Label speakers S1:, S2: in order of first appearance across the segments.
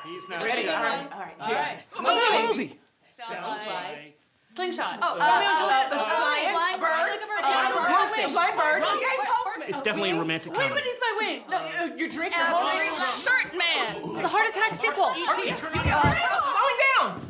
S1: He's not
S2: Ready?
S1: sure.
S2: All right.
S1: Movie.
S2: Sounds like
S3: Slingshot.
S2: flying bird.
S3: Blowfish.
S2: Flying bird. Okay, postman.
S1: It's definitely a romantic
S3: Wait,
S1: comedy.
S3: beneath my wing. No,
S2: You drink the
S3: Shirt Man. The Heart Attack sequel.
S2: Falling down.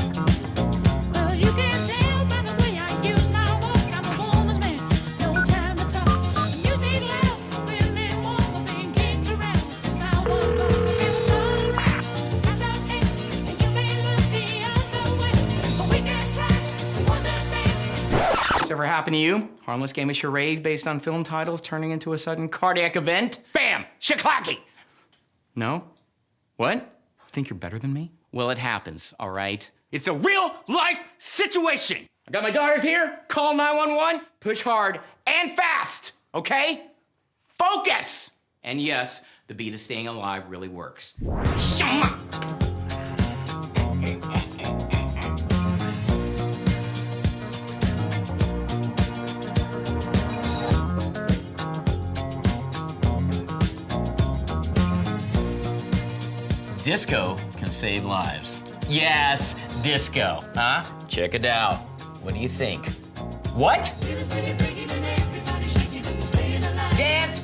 S4: Well, you can tell by the way I use my walk. I'm a woman's man, no time to talk. The music loud, women walk, being kicked around since I was born. It's all right, that's okay, and you may look the other way, but we can try to understand.
S5: This ever happened to you? Harmless game of charades based on film titles turning into a sudden cardiac event? Bam! Shaklacky! No? What? Think you're better than me? Well, it happens, all right? It's a real life situation. I got my daughters here. Call 911. Push hard and fast, okay? Focus! And yes, the beat of staying alive really works. Shama!
S6: Disco can save lives. Yes, disco, huh? Check it out. What do you think? What?
S4: Feel the city breaking and everybody shaking, staying alive.
S6: Dance